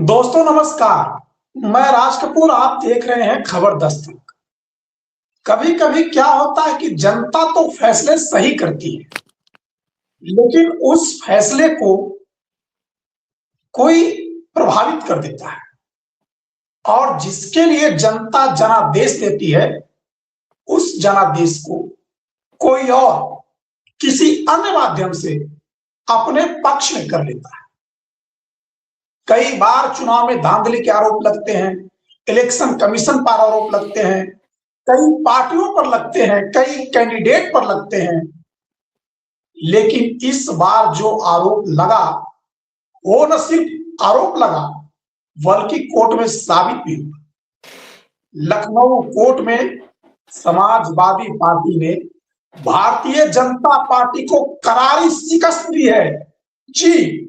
दोस्तों नमस्कार। मैं राज कपूर, आप देख रहे हैं खबर दस्तक। कभी कभी क्या होता है कि जनता तो फैसले सही करती है, लेकिन उस फैसले को कोई प्रभावित कर देता है, और जिसके लिए जनता जनादेश देती है, उस जनादेश को कोई और किसी अन्य माध्यम से अपने पक्ष में कर लेता है। कई बार चुनाव में धांधली के आरोप लगते हैं, इलेक्शन कमीशन पर आरोप लगते हैं, कई पार्टियों पर लगते हैं, कई कैंडिडेट पर लगते हैं। लेकिन इस बार जो आरोप लगा, वो न सिर्फ आरोप लगा बल्कि कोर्ट में साबित भी हुआ। लखनऊ कोर्ट में समाजवादी पार्टी ने भारतीय जनता पार्टी को करारी शिकस्त दी है। जी,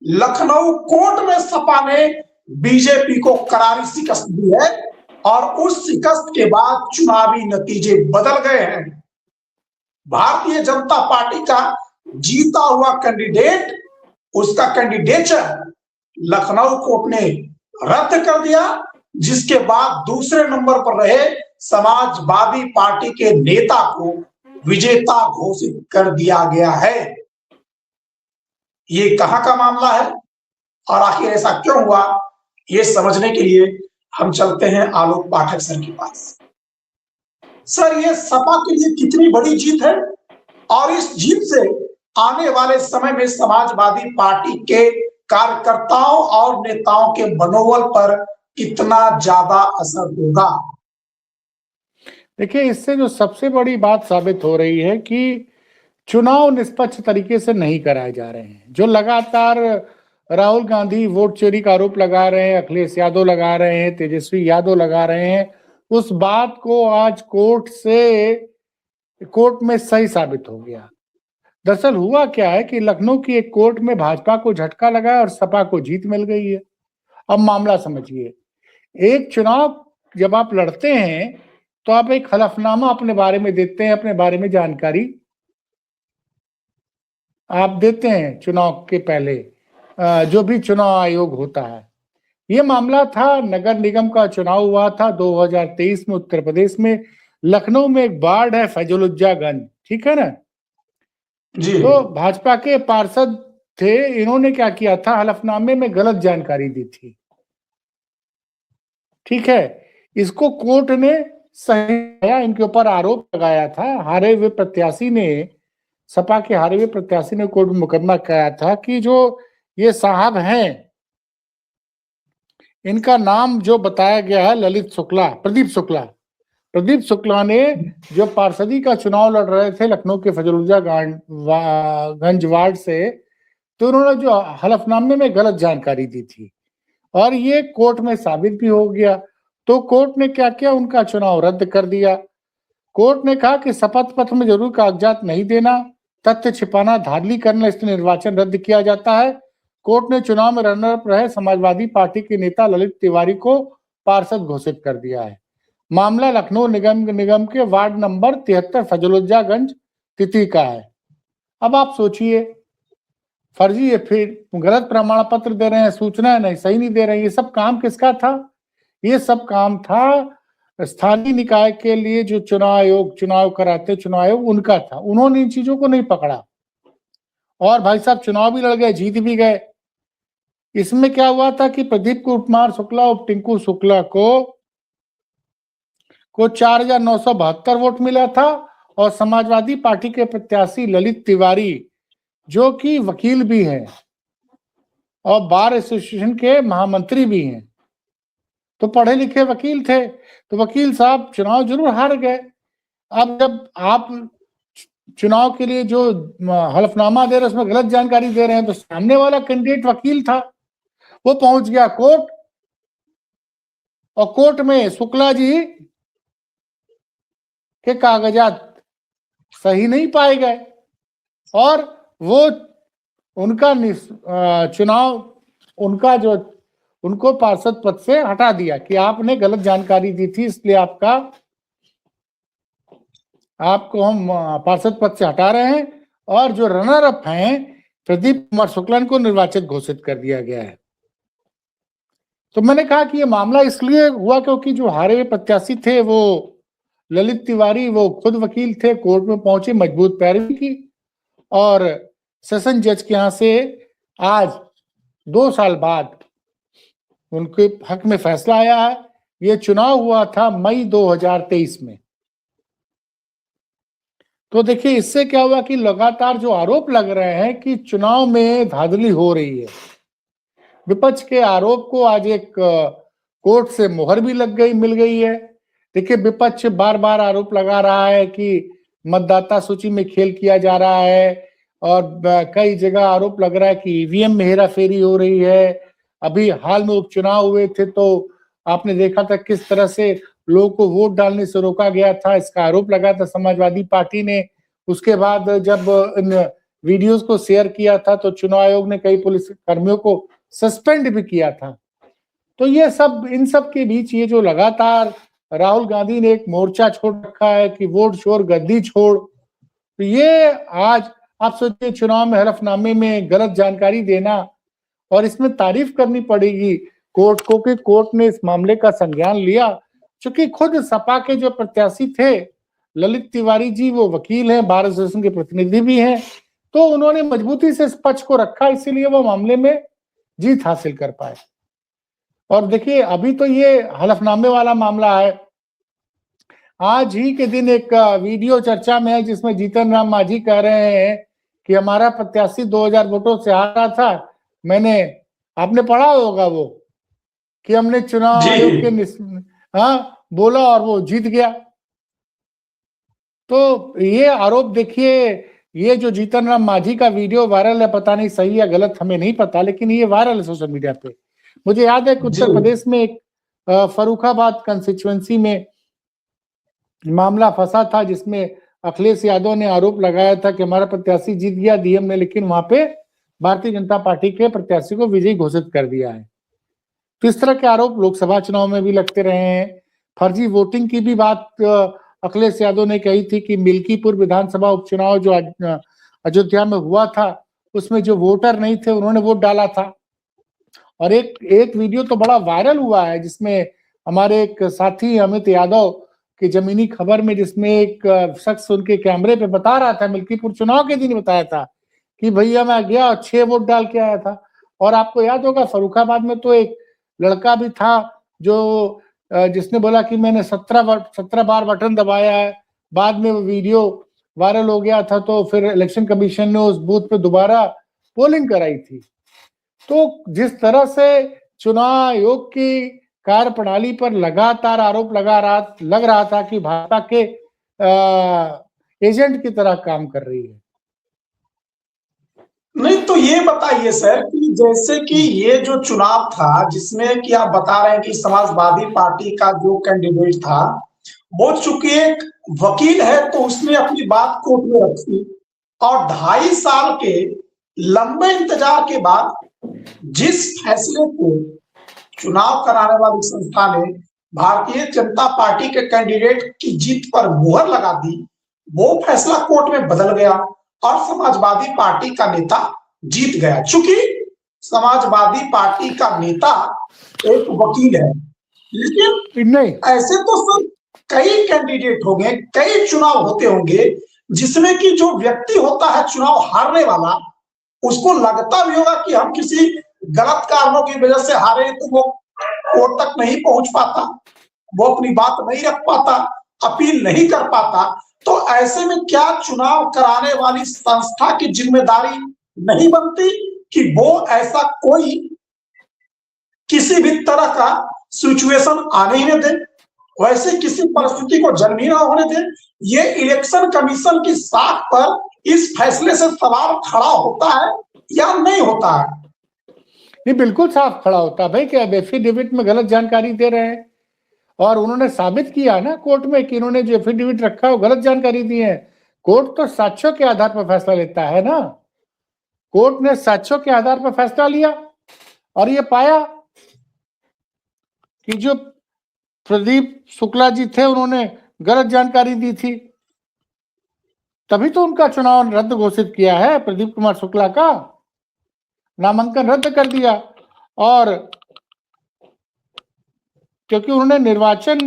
लखनऊ कोर्ट में सपा ने बीजेपी को करारी शिकस्त दी है, और उस शिकस्त के बाद चुनावी नतीजे बदल गए हैं। भारतीय जनता पार्टी का जीता हुआ कैंडिडेट, उसका कैंडिडेचर लखनऊ कोर्ट ने रद्द कर दिया, जिसके बाद दूसरे नंबर पर रहे समाजवादी पार्टी के नेता को विजेता घोषित कर दिया गया है। ये कहां का मामला है और आखिर ऐसा क्यों हुआ, ये समझने के लिए हम चलते हैं आलोक पाठक सर के पास। सर, ये सपा के लिए कितनी बड़ी जीत है, और इस जीत से आने वाले समय में समाजवादी पार्टी के कार्यकर्ताओं और नेताओं के मनोबल पर कितना ज्यादा असर होगा? देखिए, इससे जो सबसे बड़ी बात साबित हो रही है कि चुनाव निष्पक्ष तरीके से नहीं कराए जा रहे हैं। जो लगातार राहुल गांधी वोट चोरी का आरोप लगा रहे हैं, अखिलेश यादव लगा रहे हैं, तेजस्वी यादव लगा रहे हैं, उस बात को आज कोर्ट में सही साबित हो गया। दरअसल हुआ क्या है कि लखनऊ की एक कोर्ट में भाजपा को झटका लगा और सपा को जीत मिल गई है। अब मामला समझिए, एक चुनाव जब आप लड़ते हैं तो आप एक हलफनामा अपने बारे में देते हैं, अपने बारे में जानकारी आप देते हैं चुनाव के पहले, जो भी चुनाव आयोग होता है। ये मामला था, नगर निगम का चुनाव हुआ था 2023 में उत्तर प्रदेश में। लखनऊ में एक वार्ड है फैजुलुज्जागंज, ठीक है ना जी। तो भाजपा के पार्षद थे, इन्होंने क्या किया था, हलफनामे में गलत जानकारी दी थी। ठीक है, इसको कोर्ट ने सही, इनके ऊपर आरोप लगाया था। हारे हुए प्रत्याशी ने, सपा के हारे हुए प्रत्याशी ने कोर्ट में मुकदमा कराया था कि जो ये साहब हैं, इनका नाम जो बताया गया है ललित शुक्ला, प्रदीप शुक्ला ने जो पार्षदी का चुनाव लड़ रहे थे लखनऊ के फैजुलुज्जागंज वार्ड से, तो उन्होंने जो हलफनामे में गलत जानकारी दी थी, और ये कोर्ट में साबित भी हो गया। तो कोर्ट ने क्या किया, उनका चुनाव रद्द कर दिया। कोर्ट ने कहा कि शपथ पत्र में जरूर कागजात नहीं देना, तथ्य छिपाना, धांधली करना, इसलिए निर्वाचन रद्द किया जाता है। कोर्ट ने चुनाव में रनर अप रहे समाजवादी पार्टी के नेता ललित तिवारी को पार्षद घोषित कर दिया है। मामला लखनऊ निगम के वार्ड नंबर 73 फैजुलुज्जागंज तिथि का है। अब आप सोचिए, फर्जी है, फिर गलत प्रमाण पत्र दे रहे हैं, सूचना नहीं सही नहीं दे रहे हैं। ये सब काम किसका था? ये सब काम था स्थानीय निकाय के लिए जो चुनाव कराते चुनाव आयोग उनका था। उन्होंने इन चीजों को नहीं पकड़ा, और भाई साहब चुनाव भी लड़ गए, जीत भी गए। इसमें क्या हुआ था कि प्रदीप कुमार शुक्ला और टिंकू शुक्ला को 4,972 वोट मिला था, और समाजवादी पार्टी के प्रत्याशी ललित तिवारी, जो कि वकील भी हैं और बार एसोसिएशन के महामंत्री भी हैं, तो पढ़े लिखे वकील थे, तो वकील साहब चुनाव जरूर हार गए। अब जब आप चुनाव के लिए जो हलफनामा दे रहे हैं उसमें गलत जानकारी दे रहे हैं, तो सामने वाला कैंडिडेट वकील था, वो पहुंच गया कोर्ट, और कोर्ट में शुक्ला जी के कागजात सही नहीं पाए गए, और वो उनका चुनाव उनको पार्षद पद से हटा दिया कि आपने गलत जानकारी दी थी, इसलिए आपको हम पार्षद पद से हटा रहे हैं, और जो रनर अप हैं प्रदीप कुमार शुक्ला को निर्वाचित घोषित कर दिया गया है। तो मैंने कहा कि ये मामला इसलिए हुआ क्योंकि जो हारे हुए प्रत्याशी थे वो ललित तिवारी, वो खुद वकील थे, कोर्ट में पहुंचे, मजबूत पैरवी की और सेशन जज के यहां से आज 2 साल बाद उनके हक में फैसला आया है। ये चुनाव हुआ था मई 2023 में। तो देखिए इससे क्या हुआ कि लगातार जो आरोप लग रहे हैं कि चुनाव में धांधली हो रही है, विपक्ष के आरोप को आज एक कोर्ट से मुहर भी लग गई, मिल गई है। देखिए विपक्ष बार बार आरोप लगा रहा है कि मतदाता सूची में खेल किया जा रहा है और कई जगह आरोप लग रहा है कि ईवीएम में हेराफेरी हो रही है। अभी हाल में उपचुनाव हुए थे तो आपने देखा था किस तरह से लोगों को वोट डालने से रोका गया था, इसका आरोप लगा था समाजवादी पार्टी ने। उसके बाद जब इन वीडियोस को शेयर किया था तो चुनाव आयोग ने कई पुलिस कर्मियों को सस्पेंड भी किया था। तो ये सब, इन सब के बीच ये जो लगातार राहुल गांधी ने एक मोर्चा छोड़ रखा है कि वोट छोड़ गद्दी छोड़, तो ये आज आप सोचिए चुनाव में हलफनामे में गलत जानकारी देना, और इसमें तारीफ करनी पड़ेगी कोर्ट को कि कोर्ट ने इस मामले का संज्ञान लिया। चूंकि खुद सपा के जो प्रत्याशी थे ललित तिवारी जी, वो वकील हैं, बार एसोसिएशन के प्रतिनिधि भी हैं, तो उन्होंने मजबूती से इस पक्ष को रखा, इसीलिए वो मामले में जीत हासिल कर पाए। और देखिए अभी तो ये हलफनामे वाला मामला है। आज ही के दिन एक वीडियो चर्चा में है जिसमें जीतन राम मांझी कह रहे हैं कि हमारा प्रत्याशी 2000 वोटों से हारा था। आपने पढ़ा होगा वो कि हमने चुनाव आयोग के बोला और वो जीत गया। तो ये आरोप देखिए, ये जो जीतन राम मांझी का वीडियो वायरल है, पता नहीं सही या गलत हमें नहीं पता, लेकिन ये वायरल है सोशल मीडिया पे। मुझे याद है कि उत्तर प्रदेश में एक फर्रुखाबाद कंस्टिट्यूएंसी में मामला फंसा था जिसमें अखिलेश यादव ने आरोप लगाया था कि हमारा प्रत्याशी जीत गया डीएम ने, लेकिन वहां पे भारतीय जनता पार्टी के प्रत्याशी को विजयी घोषित कर दिया है। तो इस तरह के आरोप लोकसभा चुनाव में भी लगते रहे हैं। फर्जी वोटिंग की भी बात अखिलेश यादव ने कही थी कि मिल्कीपुर विधानसभा उपचुनाव जो अयोध्या में हुआ था उसमें जो वोटर नहीं थे उन्होंने वोट डाला था। और एक वीडियो तो बड़ा वायरल हुआ है जिसमें हमारे एक साथी अमित यादव की जमीनी खबर में, जिसमें एक शख्स उनके कैमरे पे बता रहा था, मिल्कीपुर चुनाव के दिन बताया था कि भैया मैं गया और 6 वोट डाल के आया था। और आपको याद होगा फर्रुखाबाद में तो एक लड़का भी था जो जिसने बोला कि मैंने 17 बार बटन दबाया है। बाद में वो वीडियो वायरल हो गया था तो फिर इलेक्शन कमीशन ने उस बूथ पे दोबारा पोलिंग कराई थी। तो जिस तरह से चुनाव आयोग की कार्यप्रणाली पर लगातार आरोप लग रहा था कि भाजपा के एजेंट की तरह काम कर रही है। नहीं तो ये बताइए सर कि जैसे कि ये जो चुनाव था जिसमें कि आप बता रहे हैं कि समाजवादी पार्टी का जो कैंडिडेट था वो चूंकि एक वकील है तो उसने अपनी बात कोर्ट में रखी और 2.5 साल के लंबे इंतजार के बाद जिस फैसले को चुनाव कराने वाली संस्था ने भारतीय जनता पार्टी के कैंडिडेट की जीत पर मुहर लगा दी, वो फैसला कोर्ट में बदल गया और समाजवादी पार्टी का नेता जीत गया। चूंकि समाजवादी पार्टी का नेता एक वकील है, लेकिन नहीं, ऐसे तो सर कई कैंडिडेट होंगे, कई चुनाव होते होंगे जिसमें कि जो व्यक्ति होता है चुनाव हारने वाला, उसको लगता भी होगा कि हम किसी गलत कारणों की वजह से हारे तो वो कोर्ट तक नहीं पहुंच पाता, वो अपनी बात नहीं रख पाता, अपील नहीं कर पाता। तो ऐसे में क्या चुनाव कराने वाली संस्था की जिम्मेदारी नहीं बनती कि वो ऐसा कोई किसी भी तरह का सिचुएशन आने ही न दे, वैसे किसी परिस्थिति को जन्म ही ना होने दे। ये इलेक्शन कमीशन की साख पर इस फैसले से सवाल खड़ा होता है या नहीं होता है? ये बिल्कुल साफ खड़ा होता है भाई कि एफिडेविट में गलत जानकारी दे रहे हैं और उन्होंने साबित किया ना कोर्ट में कि इन्होंने जो एफिडेविट रखा है वो गलत जानकारी दी है। कोर्ट तो साक्ष्यों के आधार पर फैसला लेता है ना। कोर्ट ने साक्ष्यों के आधार पर फैसला लिया और ये पाया कि जो प्रदीप शुक्ला जी थे उन्होंने गलत जानकारी दी थी, तभी तो उनका चुनाव रद्द घोषित किया है। प्रदीप कुमार शुक्ला का नामांकन रद्द कर दिया और क्योंकि उन्होंने निर्वाचन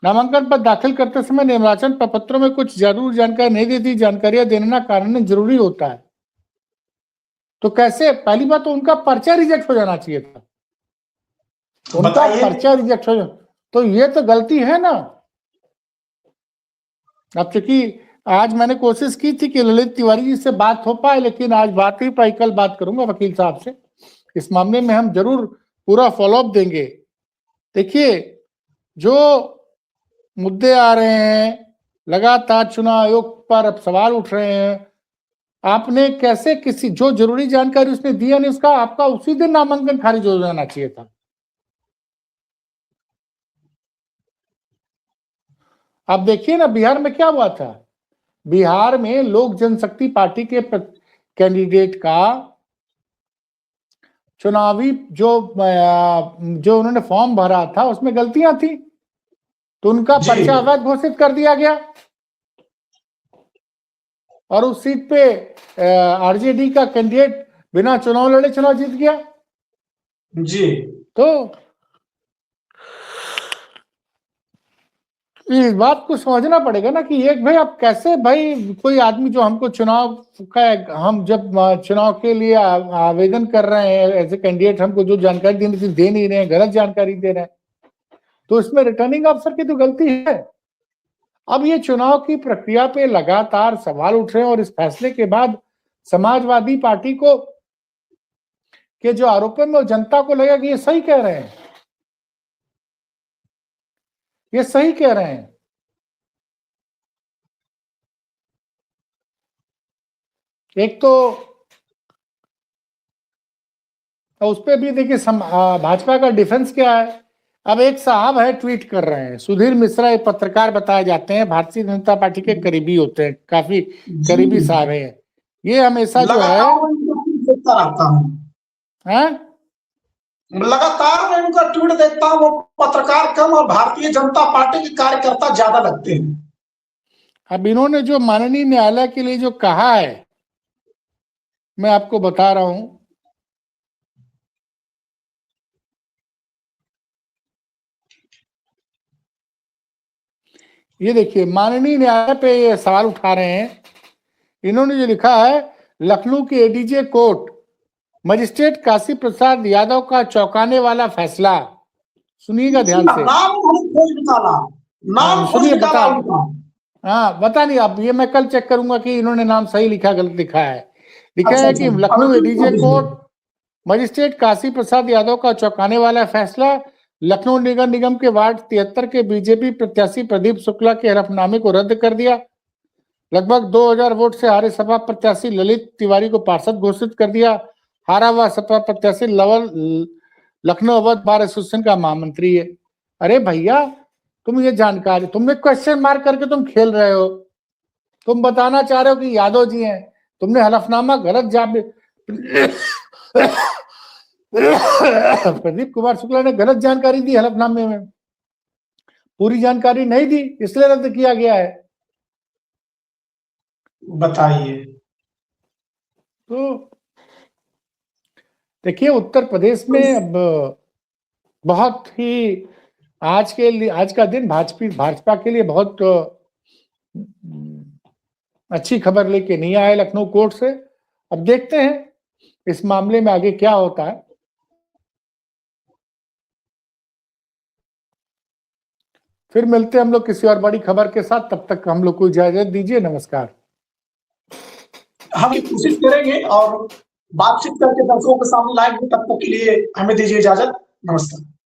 नामांकन पत्र दाखिल करते समय निर्वाचन प्रपत्रों में कुछ जरूर जानकारी नहीं दी थी। जानकारियां देना कानूनन जरूरी होता है। तो कैसे, पहली बात तो उनका पर्चा रिजेक्ट हो जाना चाहिए था, उनका पर्चा रिजेक्ट हो जाना, तो ये तो गलती है ना। अब चूंकि आज मैंने कोशिश की थी कि ललित तिवारी जी से बात हो पाए, लेकिन आज बात नहीं पाई। कल बात करूंगा वकील साहब से, इस मामले में हम जरूर पूरा फॉलोअप देंगे। देखिए, जो मुद्दे आ रहे हैं, लगातार चुनाव आयोग पर अब सवाल उठ रहे हैं। आपने कैसे किसी, जो जरूरी जानकारी उसने दिया नहीं, उसका आपका उसी दिन नामांकन खारिज हो जाना चाहिए था। अब देखिए ना, बिहार में क्या हुआ था। बिहार में लोक जनशक्ति पार्टी के कैंडिडेट का चुनावी जो उन्होंने फॉर्म भरा था उसमें गलतियां थी, तो उनका पर्चा अवैध घोषित कर दिया गया और उस सीट पे आरजेडी का कैंडिडेट बिना चुनाव लड़े चुनाव जीत गया जी। तो इस बात को समझना पड़ेगा ना कि एक भाई, आप कैसे भाई, कोई आदमी जो हमको चुनाव का, हम जब चुनाव के लिए आवेदन कर रहे हैं एज ए कैंडिडेट, हमको जो जानकारी देनी थी दे नहीं रहे हैं, गलत जानकारी दे रहे हैं, तो इसमें रिटर्निंग अफसर की तो गलती है। अब ये चुनाव की प्रक्रिया पे लगातार सवाल उठ रहे हैं और इस फैसले के बाद समाजवादी पार्टी को के जो आरोप में जनता को लगा कि ये सही कह रहे हैं, ये सही कह रहे हैं। एक तो उस पर भी देखिए भाजपा का डिफेंस क्या है। अब एक साहब है, ट्वीट कर रहे हैं, सुधीर मिश्रा, एक पत्रकार बताए जाते हैं, भारतीय जनता पार्टी के करीबी होते हैं, काफी करीबी साहब हैं। ये हमेशा जो है लगातार मैं उनका ट्वीट देखता हूँ, वो पत्रकार कम और भारतीय जनता पार्टी के कार्यकर्ता ज्यादा लगते हैं। अब इन्होंने जो माननीय न्यायालय के लिए जो कहा है, मैं आपको बता रहा हूं। ये देखिए, माननीय न्यायालय पे ये सवाल उठा रहे हैं। इन्होंने जो लिखा है, लखनऊ के ADJ court, magistrate Kashi Prasad Yadav का चौंकाने वाला फैसला। सुनिएगा ध्यान से, सुनिए, बता, हाँ बता नहीं, अब ये मैं कल चेक करूंगा कि इन्होंने नाम सही लिखा गलत लिखा है। लिखा है कि Lucknow ADJ court, magistrate Kashi Prasad Yadav का चौंकाने वाला फैसला। लखनऊ नगर निगम के वार्ड 73 के बीजेपी प्रत्याशी प्रदीप शुक्ला के हलफनामे को रद्द कर दिया। लगभग 2000 वोट से हारे सपा प्रत्याशी ललित तिवारी को पार्षद घोषित कर दिया। हारा हुआ सपा प्रत्याशी लवल लखनऊ अवध बार एसोसिएशन का महामंत्री है। अरे भैया, तुम ये जानकारी, तुमने क्वेश्चन मार्क करके तुम खेल रहे हो, तुम बताना चाह रहे हो कि यादव जी हैं, तुमने हलफनामा गलत प्रदीप कुमार शुक्ला ने गलत जानकारी दी हलफनामे में, पूरी जानकारी नहीं दी, इसलिए रद्द किया गया है। बताइए। तो देखिए, उत्तर प्रदेश में अब बहुत ही आज का दिन भाजपा के लिए बहुत अच्छी खबर लेके नहीं आए लखनऊ कोर्ट से। अब देखते हैं इस मामले में आगे क्या होता है। फिर मिलते हैं हम लोग किसी और बड़ी खबर के साथ, तब तक हम लोग को इजाजत दीजिए, नमस्कार। हम कोशिश करेंगे और बातचीत करके दर्शकों के सामने लाएंगे, तब तक के लिए हमें दीजिए इजाजत, नमस्कार।